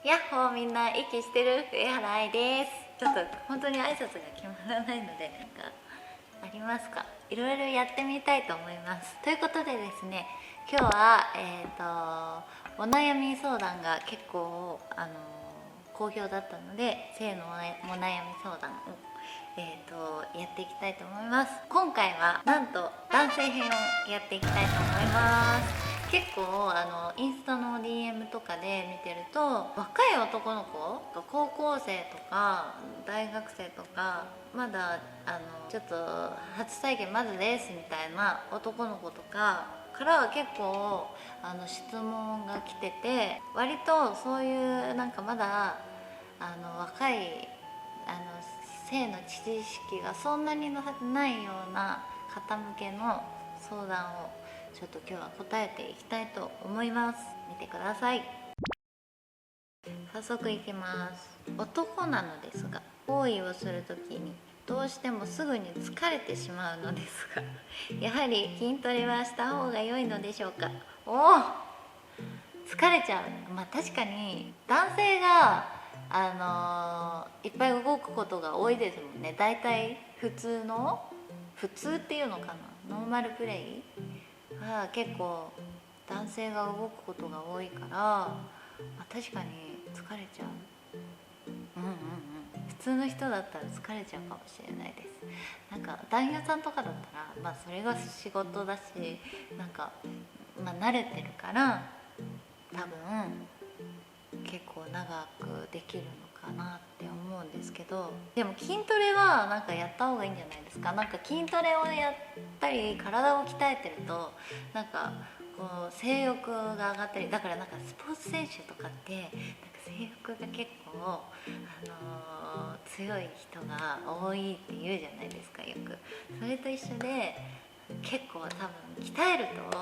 やっほー、みんな息してる？上原愛です。ちょっと本当に挨拶が決まらないので、なんかありますか？いろいろやってみたいと思います。ということでですね、今日はお悩み相談が結構好評だったので、性のお悩み相談をやっていきたいと思います。今回はなんと男性編をやっていきたいと思います。結構インスタの DM とかで見てると、若い男の子、高校生とか大学生とか、まだちょっと初体験まずですみたいな男の子とかからは結構質問が来てて、割とそういうなんかまだ若い性の知識がそんなにないような方向けの相談をちょっと今日は答えていきたいと思います。見てください。早速いきます。男なのですが、行為をするときにどうしてもすぐに疲れてしまうのですが、やはり筋トレはした方が良いのでしょうか？おお、疲れちゃう。まあ確かに男性がいっぱい動くことが多いですもんね。だいたい普通っていうのかな、ノーマルプレイが結構男性が動くことが多いから、まあ、確かに疲れちゃう。普通の人だったら疲れちゃうかもしれないです。なんか男優さんとかだったら、まあそれが仕事だし、なんか、まあ、慣れてるから多分結構長くできるのかなって思うんですけど、でも筋トレはなんかやった方がいいんじゃないですか。なんか筋トレをやったり体を鍛えてると、なんかこう性欲が上がったり、だからなんかスポーツ選手とかってなんか性欲が結構、強い人が多いって言うじゃないですか、よく。それと一緒で結構多分鍛えると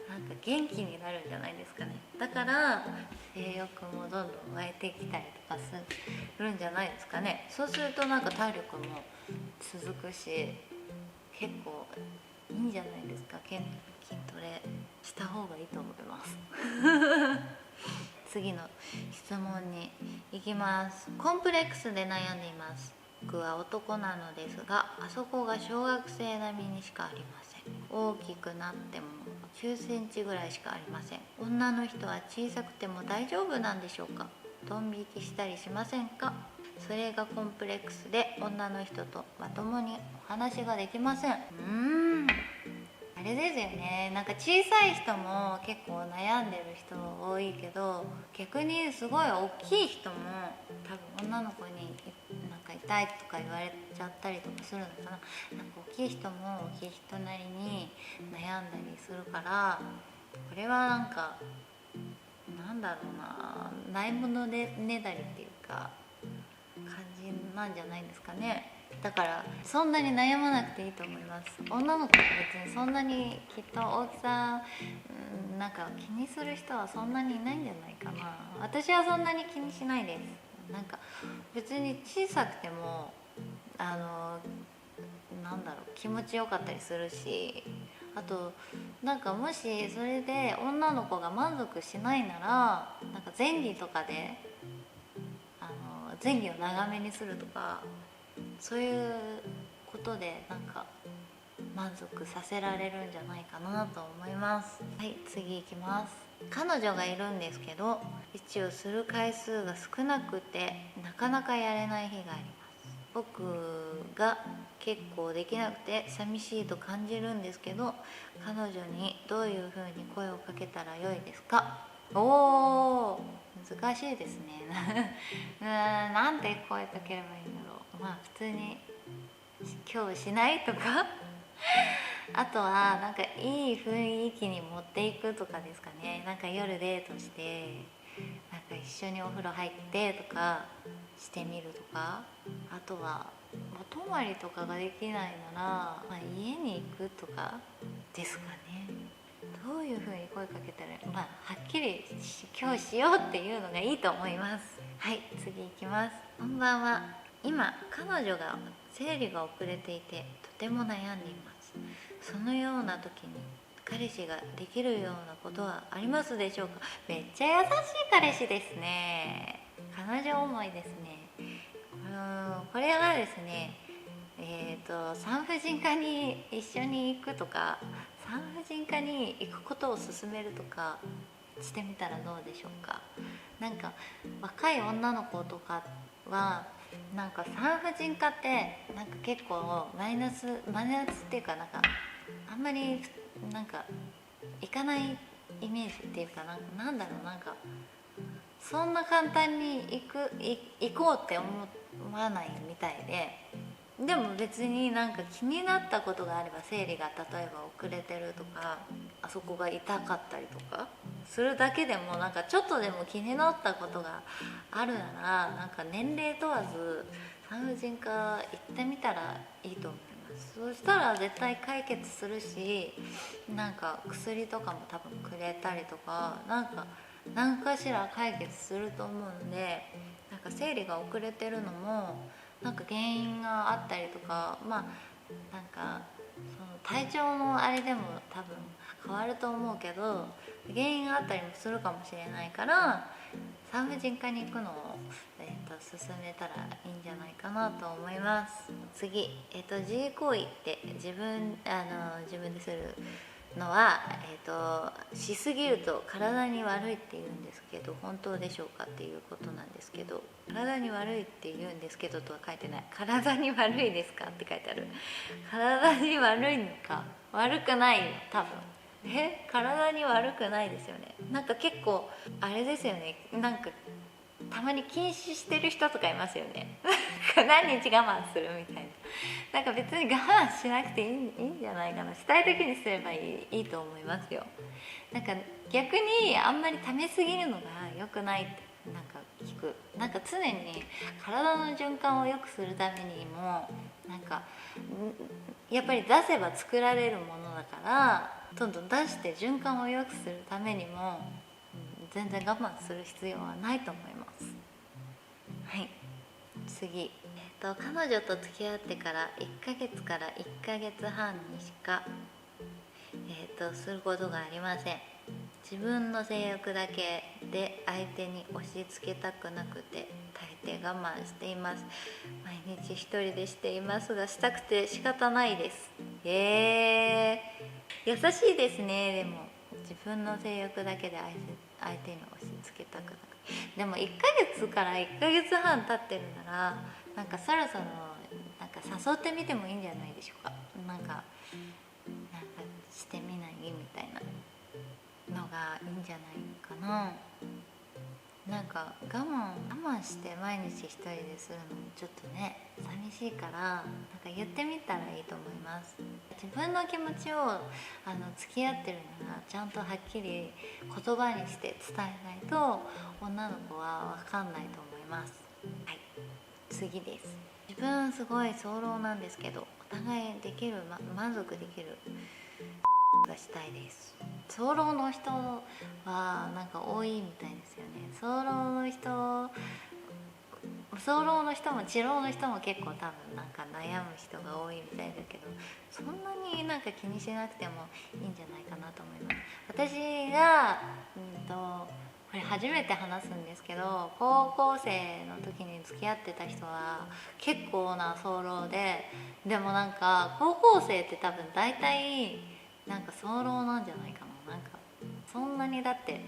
なんか元気になるんじゃないですかね。だから性欲もどんどん湧いてきたりとかするんじゃないですかね。そうするとなんか体力も続くし、結構いいんじゃないですか。筋トレした方がいいと思います次の質問に行きます。コンプレックスで悩んでいます。僕は男なのですが、あそこが小学生並みにしかありません。大きくなっても9センチぐらいしかありません。女の人は小さくても大丈夫なんでしょうか？ドン引きしたりしませんか？それがコンプレックスで、女の人とまともにお話ができません。あれですよね。なんか小さい人も結構悩んでる人多いけど、逆にすごい大きい人も多分女の子になんか痛いとか言われちゃったりとかするのかな。なんか大きい人も大きい人なりに悩んだりするから、これはなんかなんだろうな、ないものでねだりっていうか感じなんじゃないですかね。だからそんなに悩まなくていいと思います。女の子って別にそんなにきっと大きさなんか気にする人はそんなにいないんじゃないかな。私はそんなに気にしないです。なんか別に小さくてもなんだろう、気持ちよかったりするし、あとなんかもしそれで女の子が満足しないなら、なんか前戯とかで前戯を長めにするとか、そういうことでなんか満足させられるんじゃないかなと思います。はい、次いきます。彼女がいるんですけど、一応する回数が少なくてなかなかやれない日があります。僕が結構できなくて寂しいと感じるんですけど、彼女にどういう風に声をかけたらよいですか？おー、難しいですねなんて声かければいいんだろう。まあ普通に今日しないとかあとはなんかいい雰囲気に持っていくとかですかね。なんか夜デートしてなんか一緒にお風呂入ってとかしてみるとか、あとはお泊まりとかができないなら、まあ、家に行くとかですかね。どういう風に声かけたら、まあはっきり今日しようっていうのがいいと思います。はい、次いきます。こんばんは。今彼女が生理が遅れていてとても悩んでいます。そのような時に彼氏ができるようなことはありますでしょうか。めっちゃ優しい彼氏ですね。彼女思いですね。これがですね、産婦人科に一緒に行くとか、産婦人科に行くことを勧めるとかしてみたらどうでしょうか。なんか若い女の子とかはなんか産婦人科ってなんか結構マイナスっていうか、なんかあんまりなんか行かないイメージっていうか、なんだろう、なんかそんな簡単に行こうって思わないみたいで、でも別になんか気になったことがあれば、生理が例えば遅れてるとか、あそこが痛かったりとかするだけでも、なんかちょっとでも気になったことがあるなら、なんか年齢問わず産婦人科行ってみたらいいと思います。そしたら絶対解決するし、なんか薬とかも多分くれたりとか、なんか何かしら解決すると思うので、なんか生理が遅れてるのもなんか原因があったりとか、まあなんかその体調のあれでも多分変わると思うけど、原因があったりもするかもしれないから、産婦人科に行くのを、勧めたらいいんじゃないかなと思います。次、自慰行為って自分でするのは、しすぎると体に悪いって言うんですけど、本当でしょうかっていうことなんですけど、体に悪いって言うんですけどとは書いてない。体に悪いですかって書いてある。体に悪いのか、悪くない、多分。体に悪くないですよね。なんか結構あれですよね、なんかたまに禁止してる人とかいますよね。何日我慢するみたいな。なんか別に我慢しなくていいんじゃないかな。したい時にすればいいと思いますよ。なんか逆にあんまり溜めすぎるのが良くないってなんか聞く。なんか常に体の循環を良くするためにも、なんかやっぱり出せば作られるものだから、どんどん出して循環を良くするためにも、全然我慢する必要はないと思います。はい、次、彼女と付き合ってから1ヶ月から1ヶ月半にしか、することがありません。自分の性欲だけで相手に押し付けたくなくて大抵我慢しています。毎日一人でしていますが、したくて仕方ないです。優しいですね。でも自分の性欲だけで相手に押し付けたくなく、でも1ヶ月から1ヶ月半経ってるなら、なんかそろそろなんか誘ってみてもいいんじゃないでしょうか。なんかしてみないみたいなのがいいんじゃないかな。なんか我慢して毎日一人でするのもちょっとね、寂しいから、なんか言ってみたらいいと思います。自分の気持ちを付き合ってるなら、ちゃんとはっきり言葉にして伝えないと女の子は分かんないと思います。はい、次です。自分すごい早漏なんですけど、お互いできる、満足できるがしたいです。早漏の人はなんか多いみたいですよね。早漏の人も治療の人も結構多分なんか悩む人が多いみたいだけど、そんなになんか気にしなくてもいいんじゃないかなと思います。私がこれ初めて話すんですけど、高校生の時に付き合ってた人は結構な早漏で、でもなんか高校生って多分大体なんか早漏なんじゃないかな。なんかそんなに、だって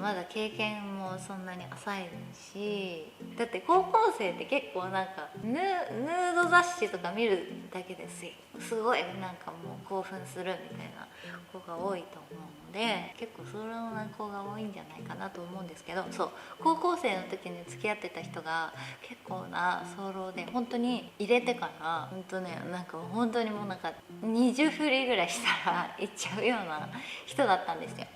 まだ経験もそんなに浅いし、だって高校生って結構なんかヌード雑誌とか見るだけですごいなんかもう興奮するみたいな子が多いと思うので、結構それの子が多いんじゃないかなと思うんですけど、そう、高校生の時に付き合ってた人が結構な早漏で、本当に入れてから本当ね、なんか本当にもうなんか20振りぐらいしたら行っちゃうような人だったんですよ。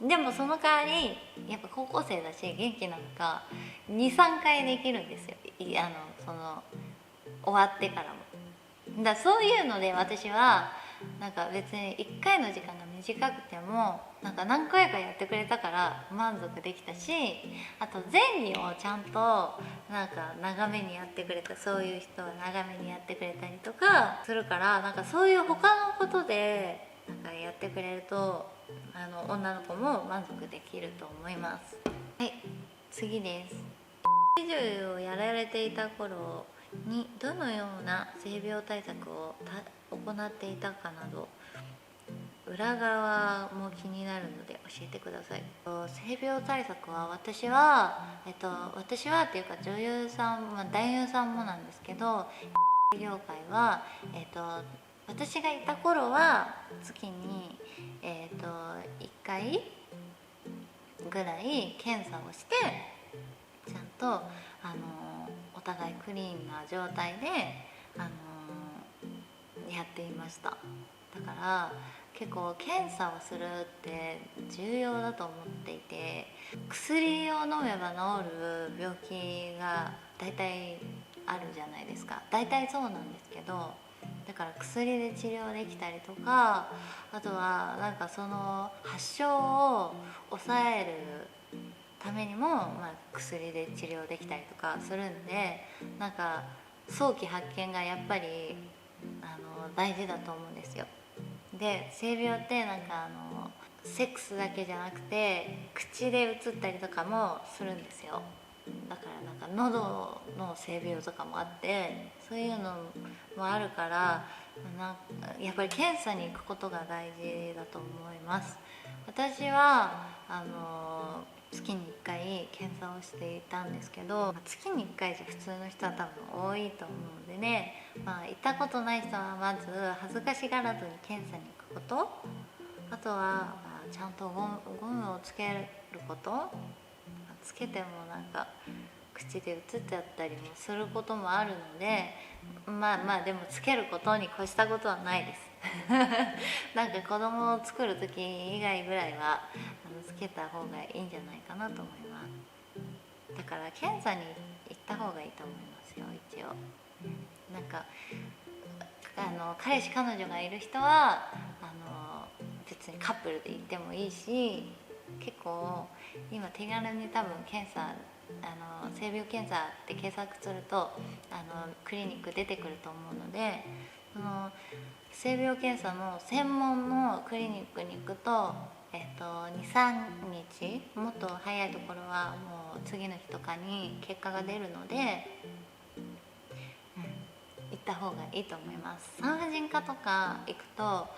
でもその代わりやっぱ高校生だし元気なのか 2,3 回できるんですよ。その終わってからも。そういうので私はなんか別に1回の時間が短くてもなんか何回かやってくれたから満足できたし、あと前儀をちゃんとなんか長めにやってくれた、そういう人は長めにやってくれたりとかするから、なんかそういう他のことでなんかやってくれると女の子も満足できると思います。はい、次です。女優をやられていた頃にどのような性病対策を行っていたかなど、裏側も気になるので教えてください。性病対策は私はっていうか女優さん、男優さんもなんですけど、業界は私がいた頃は月に1回ぐらい検査をして、ちゃんとお互いクリーンな状態でやっていました。だから結構検査をするって重要だと思っていて、薬を飲めば治る病気が大体あるじゃないですか。大体そうなんですけど、だから薬で治療できたりとか、あとはなんかその発症を抑えるためにも、薬で治療できたりとかするんで、なんか早期発見がやっぱり大事だと思うんですよ。で、性病ってなんかセックスだけじゃなくて口でうつったりとかもするんですよ。だからなんか喉の性病とかもあって、そういうのもあるから、やっぱり検査に行くことが大事だと思います。私は月に1回検査をしていたんですけど、月に1回じゃ普通の人は多分多いと思うのでね、行ったことない人はまず恥ずかしがらずに検査に行くこと、あとは、ちゃんとゴムをつけること。つけてもなんか口で移っちゃったりもすることもあるので、でもつけることに越したことはないですなんか子供を作る時以外ぐらいはつけた方がいいんじゃないかなと思います。だから検査に行った方がいいと思いますよ、一応。なんか彼氏彼女がいる人は別にカップルで行ってもいいし、結構今手軽に多分検査性病検査って検索するとクリニック出てくると思うので、その性病検査の専門のクリニックに行くと、23日、もっと早いところはもう次の日とかに結果が出るので、行った方がいいと思います。産婦人科とか行くと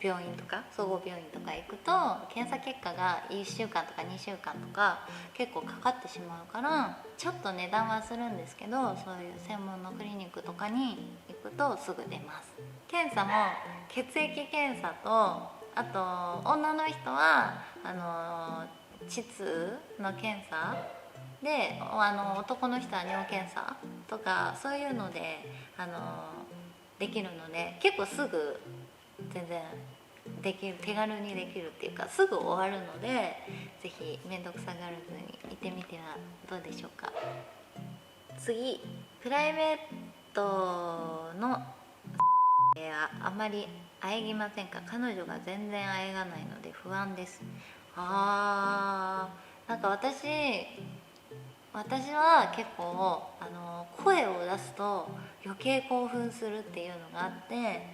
病院とか総合病院とか行くと検査結果が1週間とか2週間とか結構かかってしまうから、ちょっと値段はするんですけど、そういう専門のクリニックとかに行くとすぐ出ます。検査も血液検査と、あと女の人は膣の検査で、男の人は尿検査とかそういうのでできるので、結構すぐ全然できる、手軽にできるっていうかすぐ終わるので、ぜひ面倒くさがらずに行ってみてはどうでしょうか。次、プライベートのあまり喘ぎませんか？彼女が全然喘がないので不安です。なんか私は結構声を出すと余計興奮するっていうのがあって、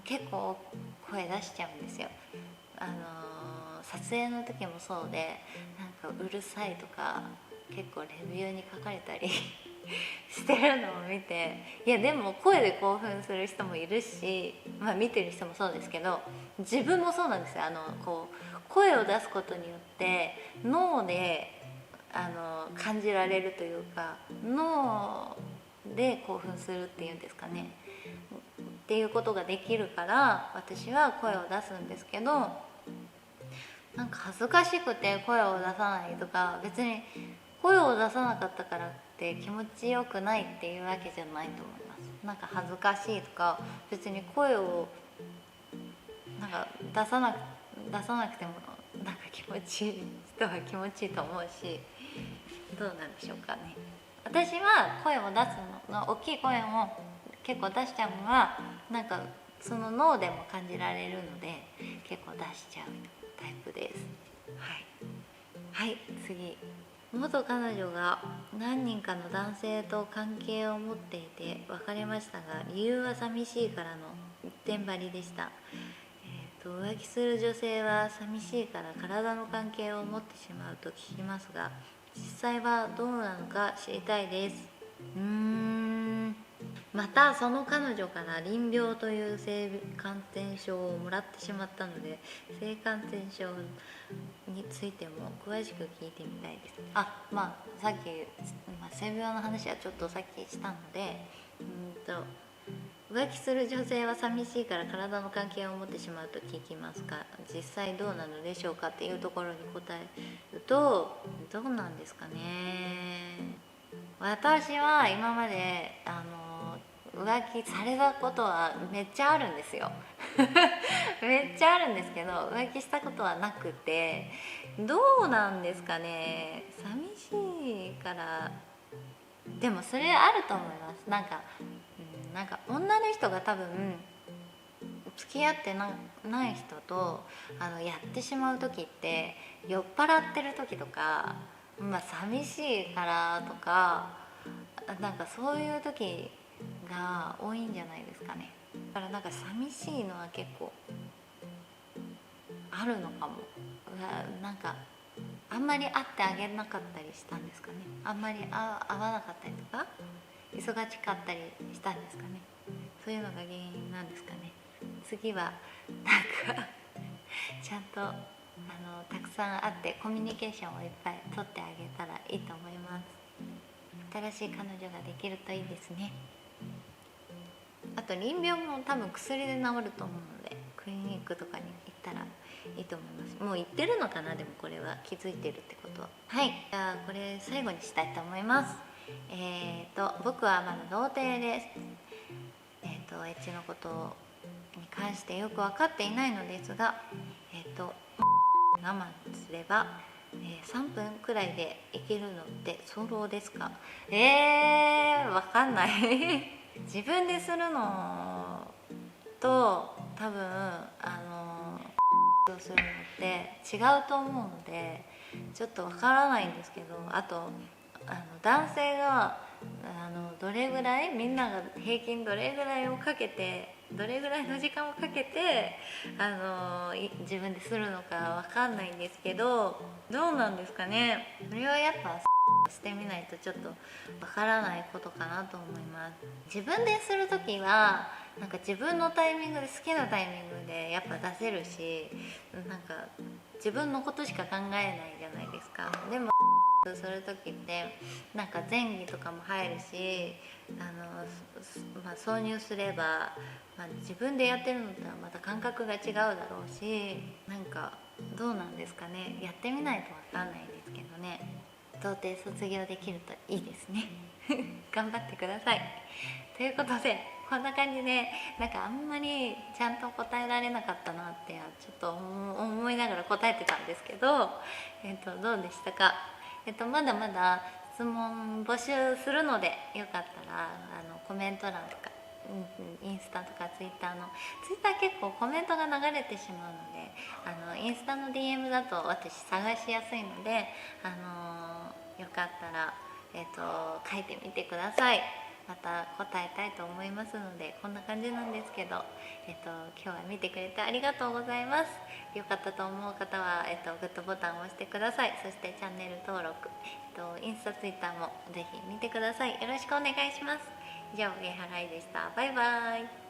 結構声出しちゃうんですよ。撮影の時もそうで、なんかうるさいとか結構レビューに書かれたりしてるのを見て、いやでも声で興奮する人もいるし、見てる人もそうですけど、自分もそうなんですよ。こう声を出すことによって脳で感じられるというか、脳で興奮するっていうんですかね、っていうことができるから私は声を出すんですけど、なんか恥ずかしくて声を出さないとか、別に声を出さなかったからって気持ちよくないっていうわけじゃないと思います。なんか恥ずかしいとか、別に声をなんか出さなくてもなんか気持ちいい人は気持ちいいと思うし、どうなんでしょうかね。私は声を出すの大きい声を結構出しちゃうのはなんかその脳でも感じられるので結構出しちゃうタイプです。はい、次、元彼女が何人かの男性と関係を持っていて別れましたが理由は寂しいからの一点張りでした。浮気する女性は寂しいから体の関係を持ってしまうと聞きますが、実際はどうなのか知りたいです。またその彼女から淋病という性感染症をもらってしまったので、性感染症についても詳しく聞いてみたいです。さっき、性病の話はちょっとさっきしたので、浮気する女性は寂しいから体の関係を持ってしまうと聞きますが、実際どうなのでしょうかっていうところに答えると、どうなんですかね。私は今まで浮気されたことはめっちゃあるんですよめっちゃあるんですけど、浮気したことはなくて、どうなんですかね。寂しいから、でもそれあると思います。なんか女の人が多分付き合ってない人とやってしまう時って、酔っ払ってる時とか、寂しいからとか、なんかそういう時が多いんじゃないですかね。だから寂しいのは結構あるのかも。あんまり会ってあげなかったりしたんですかね。あんまり会わなかったりとか忙しかったりしたんですかね。そういうのが原因なんですかね。次はちゃんとたくさん会ってコミュニケーションをいっぱい取ってあげたらいいと思います。新しい彼女ができるといいですね。あと淋病も多分薬で治ると思うので、クリニックとかに行ったらいいと思います。もう行ってるのかな。でもこれは気づいてるってことは。はい、じゃあこれ最後にしたいと思います。僕はまだ童貞です。エッチのことに関してよく分かっていないのですが、我慢すれば、3分くらいでいけるのって早漏ですか？分かんない自分でするのと多分をするのって違うと思うので、ちょっと分からないんですけど、あと男性がどれぐらい、みんなが平均どれぐらいをかけて、どれぐらいの時間をかけて自分でするのか分かんないんですけど、どうなんですかね。それはやっぱしてみないとちょっと分からないことかなと思います。自分でする時は自分のタイミングで、好きなタイミングでやっぱ出せるし、自分のことしか考えないじゃないですか。でもする時って前戯とかも入るし、挿入すれば、自分でやってるのとはまた感覚が違うだろうし、どうなんですかね。やってみないと分かんないですけどね。童貞卒業できるといいですね頑張ってください。ということで、こんな感じであんまりちゃんと答えられなかったなってちょっと思いながら答えてたんですけど、どうでしたか。まだまだ質問募集するので、よかったらコメント欄とか、インスタとかツイッター結構コメントが流れてしまうので、インスタの DM だと私探しやすいので、よかったら、書いてみてください。また答えたいと思いますので、こんな感じなんですけど、今日は見てくれてありがとうございます。よかったと思う方は、グッドボタンを押してください。そしてチャンネル登録、インスタツイッターもぜひ見てください。よろしくお願いします。以上、上原愛でした。バイバイ。